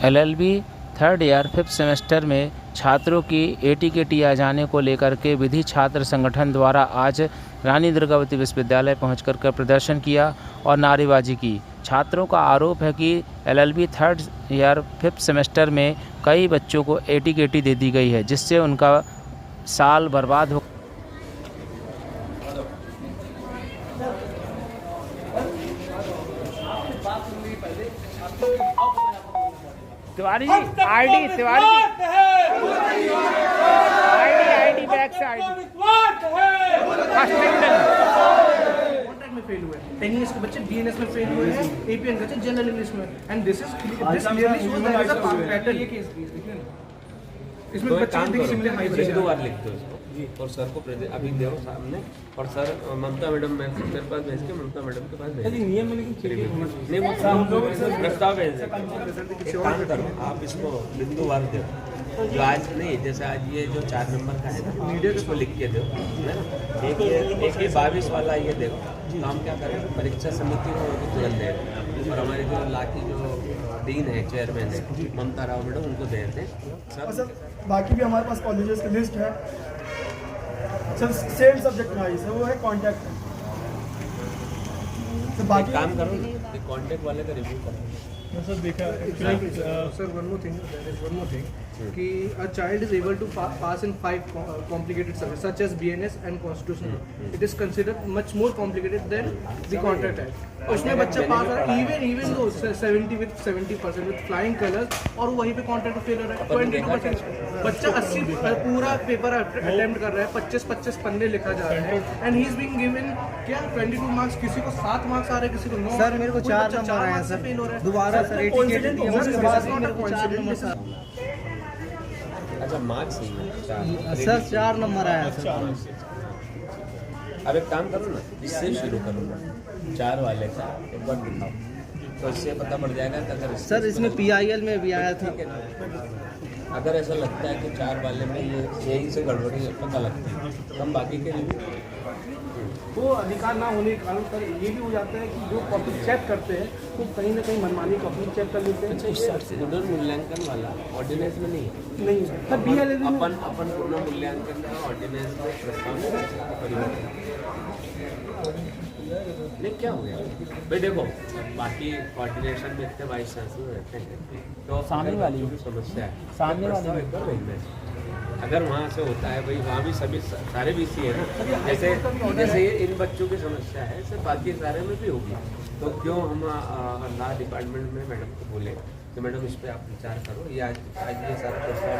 LLB third year 5th semester में छात्रों की एटीकेटी आ जाने को लेकर के विधि छात्र संगठन द्वारा आज रानी दुर्गावती विश्वविद्यालय पहुंचकर प्रदर्शन किया और नारेबाजी की। छात्रों का आरोप है कि LLB third year 5th semester में कई बच्चों को एटीकेटी दे दी गई है, जिससे उनका साल बर्बाद हो। तिवारी जी आईडी बैक से आईडी कॉन्ट्रैक्ट में फेल हुए, 10 इयर्स के बच्चे बीएनएस में फेल हुए हैं, एपीएन बच्चे जनरल इंग्लिश में, and this clearly shows that is a pattern. ये केस इसमें बच्चे देखिए सिमिलर हाइब्रिड 2 बार लिख दो इसको और सर को अभी दे दो सामने, और सर ममता मैडम मेरे पास भेज के ममता मैडम के पास भेज दो। नियम में लेकिन नहीं वो प्रस्ताव भेज दो। आप इसको बिंदुवार दो जो आज नहीं, जैसे आज ये जो 4 नंबर का है ना, वीडियो इसको लिख के दो, है ना। एक ये 22 वाला ये देखो, तो हम क्या करें, परीक्षा समिति को तुरंत दे दें, और हमारे जो लाठी जो डीन है, चेयरमैन है ममता राव मैडम, उनको दे दें सर। बाकी भी हमारे पास कॉलेजेस की लिस्ट है सर, सेम सब्जेक्ट वाइज है, वो है कॉन्टैक्ट। तो बाकी काम करो ना, कॉन्टैक्ट वाले का रिव्यू करो सर। देखा सर, one more thing कि a child is able to pass in 5 complicated subjects such as BNS and Constitution. It is considered much more complicated than the Contract Act. उसमें बच्चा पास आ रहा है even though 70% with flying colors, और वहीं पे contract fail हो रहा है। 22% बच्चा 80 पूरा पेपर अटेम्प्ट कर रहा है, 25 पन्ने लिखा जा रहा है, and he is being given क्या 22 मार्क्स, किसी को 7 मार्क्स आ रहे हैं, किसी को 9। सर मेरे को 4 नंबर आए हैं सर, फेल हो रहा है दोबारा सर। अच्छा मार्क्स सर 4 नंबर आया सर। अब एक काम करो ना, इससे शुरू करो ना, 4 वाले का एक बार दिखाओ तो इससे पता पड़ जाएगा। अगर सर इसमें PIL में भी आया था, अगर ऐसा लगता है कि 4 वाले में ये यही से गड़बड़ी पता लगती है, तो हम बाकी के लिए वो अधिकार ना होने के कारण सर ये भी हो जाता है कि जो कॉपी चेक करते हैं वो कहीं ना कहीं मनमानी कॉपी चेक कर लेते हैं। अच्छा, पुनर्मूल्यांकन वाला ऑर्डिनेंस में नहीं सर, BLL में अपन पुनर्मूल्यांकन का ऑर्डिनेंस में प्रस्ताव नहीं क्या हो गया भाई। देखो बाकी कोऑर्डिनेशन में इतने वाइस चांसलर रहते हैं, तो सामने वाली जो समस्या है, सामने वाले अगर वहाँ से होता है भाई, वहाँ भी सभी सारे BC है ना, जैसे ये इन बच्चों की समस्या है, सिर्फ बाकी सारे में भी होगी। तो क्यों हम लॉ डिपार्टमेंट में मैडम को बोले कि मैडम इस पर आप विचार करो, ये आज ये सारा प्रस्ताव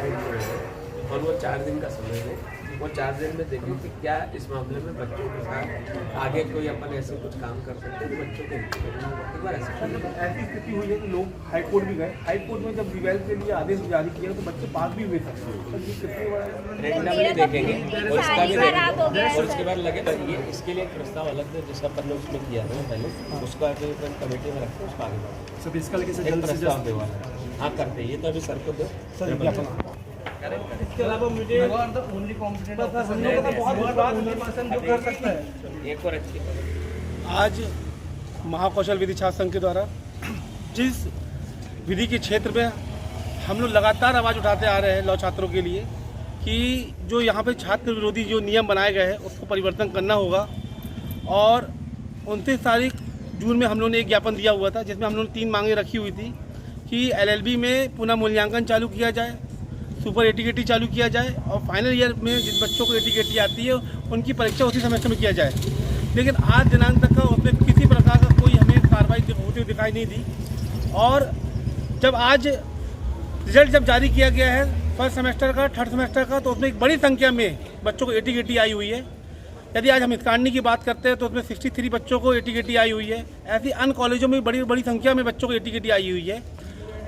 और वो 4 दिन का समय है, वो 4 दिन में देखें कि क्या इस मामले में बच्चों के साथ आगे कोई अपन ऐसे कुछ काम कर सकते हैं बच्चों के एक बार ऐसी स्थिति हुई है कि लोग हाई कोर्ट भी गए, हाई कोर्ट में जब रिवाइज के लिए आदेश जारी किया तो बच्चे पास भी हुए थे। रेंडमली देखेंगे और इसका भी देखेंगे और उसके बाद लगे ये इसके लिए एक प्रस्ताव अलग है जिसका अपन ने उसमें किया था पहले, उसका जो कमेटी में रखते हैं उसका आगे सब इसका लेके प्रस्ताव दे वाला। हाँ करते हैं, ये तो अभी सर को दो सर। इसके अलावा मुझे ओनली कॉम्पिटेंट जो कर सकता है एक और अच्छी आज महाकौशल विधि छात्र संघ के द्वारा जिस विधि के क्षेत्र में हम लोग लगातार आवाज़ उठाते आ रहे हैं लॉ छात्रों के लिए कि जो यहाँ पे छात्र विरोधी जो नियम बनाए गए हैं उसको परिवर्तन करना होगा। और 29 तारीख जून में हम लोगों ने एक ज्ञापन दिया हुआ था जिसमें हम लोगों ने 3 मांगे रखी हुई थी कि LLB में पुनः मूल्यांकन चालू किया जाए, सुपर एटीकेटी चालू किया जाए, और फाइनल ईयर में जिन बच्चों को एटीकेटी आती है उनकी परीक्षा उसी सेमेस्टर में किया जाए। लेकिन आज दिनांक तक का उसमें किसी प्रकार का कोई हमें कार्रवाई होती हुई दिखाई नहीं दी। और जब आज रिजल्ट जब जारी किया गया है 1st सेमेस्टर का, 3rd सेमेस्टर का, तो उसमें एक बड़ी संख्या में बच्चों को एटीकेटी आई हुई है। यदि आज हम हितकांडी की बात करते हैं तो उसमें 63 बच्चों को एटीकेटी आई हुई है। ऐसी अन्य कॉलेजों में बड़ी संख्या में बच्चों को एटीकेटी आई हुई है।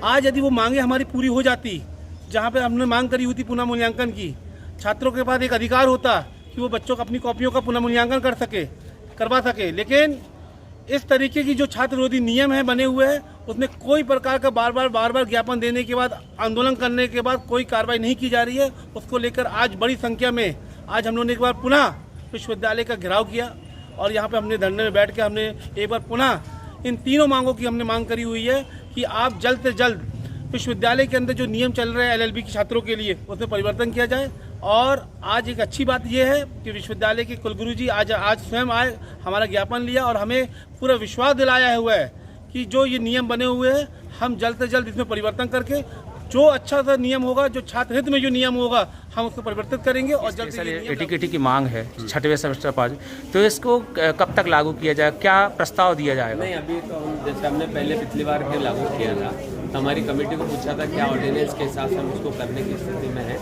आज यदि वो मांगे हमारी पूरी हो जाती, जहाँ पे हमने मांग करी हुई थी पुनः मूल्यांकन की, छात्रों के पास एक अधिकार होता कि वो बच्चों को अपनी कॉपियों का पुनः मूल्यांकन करवा सके। लेकिन इस तरीके की जो छात्र विरोधी नियम है बने हुए हैं उसमें कोई प्रकार का बार बार ज्ञापन देने के बाद, आंदोलन करने के बाद कोई कार्रवाई नहीं की जा रही है। उसको लेकर आज बड़ी संख्या में आज हम लोगों ने एक बार पुनः विश्वविद्यालय का घेराव किया और यहाँ पे हमने धरने में बैठ के हमने एक बार पुनः इन तीनों मांगों की हमने मांग करी हुई है कि आप जल्द से जल्द विश्वविद्यालय के अंदर जो नियम चल रहे हैं LLB के छात्रों के लिए उसमें परिवर्तन किया जाए। और आज एक अच्छी बात यह है कि विश्वविद्यालय के कुलगुरु जी आज स्वयं आए, हमारा ज्ञापन लिया और हमें पूरा विश्वास दिलाया हुआ है कि जो ये नियम बने हुए हैं हम जल्द से जल्द इसमें परिवर्तन करके जो अच्छा सा नियम होगा, जो छात्र हित में जो नियम होगा, हम उसको परिवर्तित करेंगे। और जल्द से एटीकेटी की मांग है 6वें सेमेस्टर पास, तो इसको कब तक लागू किया जाए, क्या प्रस्ताव दिया जाएगा? नहीं, अभी तो हम जैसे हमने पहले पिछली बार के लागू किया था तो हमारी कमेटी को पूछा था क्या ऑर्डिनेंस के हिसाब से हम उसको करने की स्थिति में है।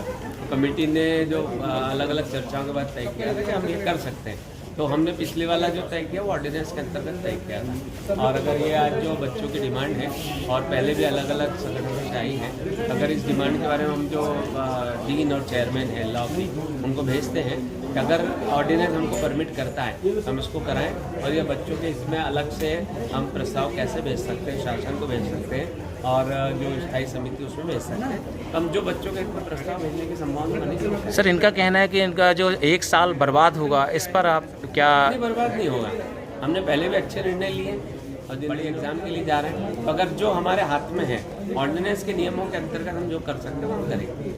कमेटी ने जो अलग अलग चर्चाओं के बाद तय किया था कि हम ये कर सकते हैं, तो हमने पिछले वाला जो तय किया वो ऑर्डिनेंस के अंतर्गत तय किया था। और अगर ये आज जो बच्चों की डिमांड है और पहले भी अलग अलग संगठनों से आई है, अगर इस डिमांड के बारे में हम जो डीन और चेयरमैन है लॉ की उनको भेजते हैं कि अगर ऑर्डिनेंस हमको परमिट करता है हम इसको कराएं, और ये बच्चों के इसमें अलग से हम प्रस्ताव कैसे भेज सकते हैं, शासन को भेज सकते हैं और जो स्थायी समिति उसमें भेज सकते हैं। हम जो बच्चों के इसमें प्रस्ताव भेजने की संभावना बनी सकती है। सर, इनका कहना है कि इनका जो 1 साल बर्बाद होगा, इस पर आप क्या? नहीं, बर्बाद नहीं होगा। हमने पहले भी अच्छे निर्णय लिए और बड़ी एग्जाम के लिए जा रहे हैं, तो अगर जो हमारे हाथ में है ऑर्डिनेंस के नियमों के अंतर्गत हम जो कर सकते हैं वो करेंगे।